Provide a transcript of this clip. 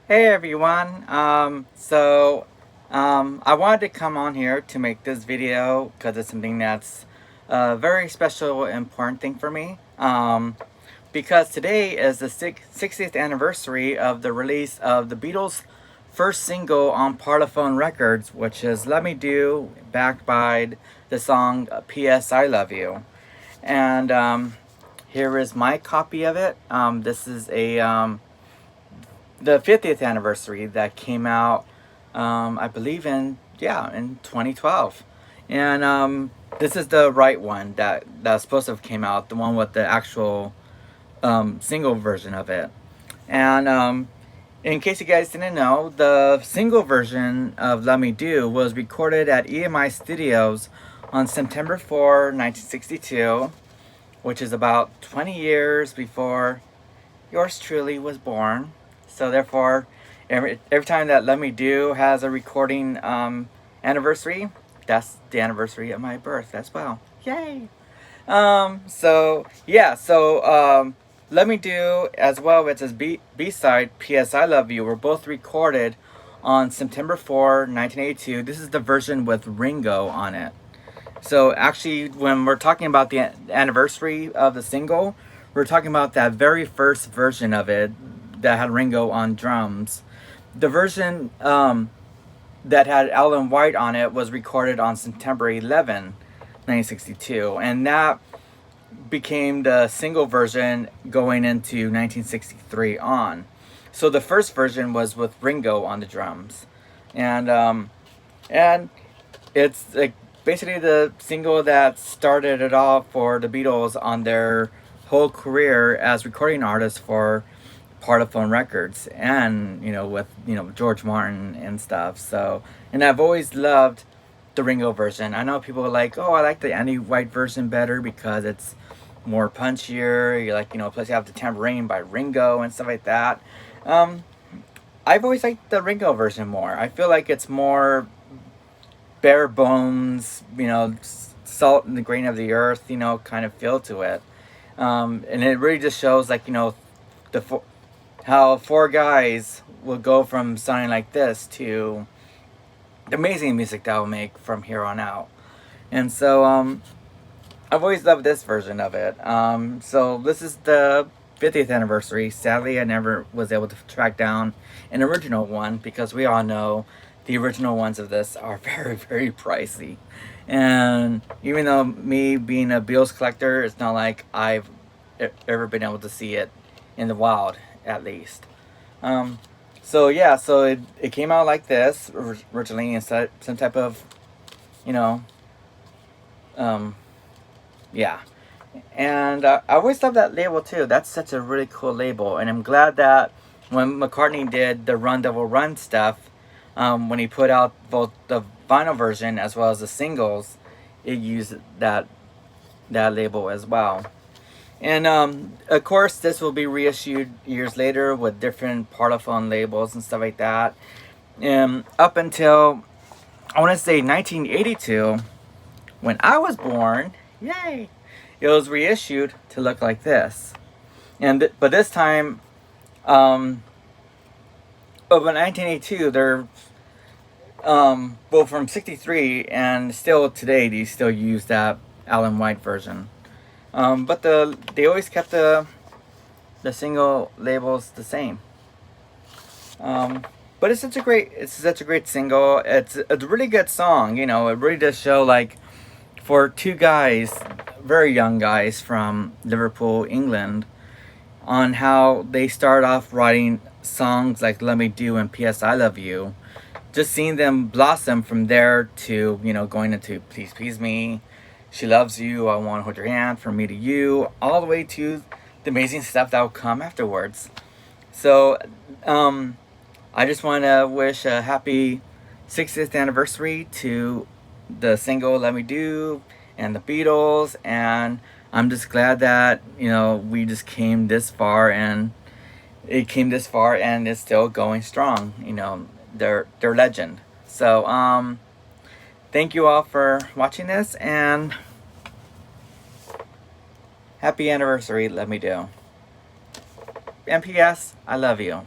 Hey everyone. I wanted to come on here to make this video because it's something that's a very special, important thing for me. Because today is the 60th anniversary of the release of the Beatles' first single on Parlophone Records, which is "Let Me Do," backed by the song "P.S. I Love You." And here is my copy of it. This is the 50th anniversary that came out, I believe in 2012, and this is the right one that's supposed to have came out, the one with the actual single version of it. And in case you guys didn't know, the single version of "Let Me Do" was recorded at EMI Studios on September 4, 1962, which is about 20 years before yours truly was born. So therefore, every time that "Let Me Do" has a recording anniversary, that's the anniversary of my birth as well. Yay! So yeah, so "Let Me Do" as well as its B-side "P.S. I Love You" were both recorded on September 4, 1982. This is the version with Ringo on it. So actually, when we're talking about the anniversary of the single, we're talking about that very first version of it that had Ringo on drums. The version that had Alan White on it was recorded on September 11, 1962, and that became the single version going into 1963 on. So the first version was with Ringo on the drums, and and it's like basically the single that started it all for the Beatles on their whole career as recording artists for Parlophone Records, and with George Martin and stuff. So, and I've always loved the Ringo version. I know people are like, "Oh, I like the Andy White version better because it's more punchier." You like, plus you have the Tambourine by Ringo and stuff like that. Um, I've always liked the Ringo version more. I feel like it's more bare bones, salt in the grain of the earth, kind of feel to it. And it really just shows, like, the how four guys will go from sounding like this to the amazing music that will make from here on out. And so I've always loved this version of it. So this is the 50th anniversary. Sadly, I never was able to track down an original one because we all know the original ones of this are very, very pricey. And even though me being a Beatles collector, it's not like I've ever been able to see it in the wild, at least. Um, so yeah, so it came out like this originally in some type of, you know, um, yeah. And I always love that label too. That's such a really cool label, and I'm glad that when McCartney did the Run Devil Run stuff, when he put out both the vinyl version as well as the singles, it used that label as well. And of course, this will be reissued years later with different Parlophone labels and stuff like that. Up until I want to say 1982, when I was born, yay! It was reissued to look like this. But this time, over 1982, they're well, from 63 and still today they still use that Alan White version. But they always kept the single labels the same. But it's such a great single. It's a really good song. It really does show, like, for two guys, very young guys from Liverpool, England, on how they start off writing songs like "Let Me Do" and "P.S. I Love You." Just seeing them blossom from there to going into "Please Please Me," "She Loves You," "I Want to Hold Your Hand," "From Me to You," all the way to the amazing stuff that will come afterwards. So, I just want to wish a happy 60th anniversary to the single "Let Me Do" and the Beatles, and I'm just glad that we just came this far, and it's still going strong. They're legend. So thank you all for watching this, and happy anniversary. Let Me Do. And P.S. I love you.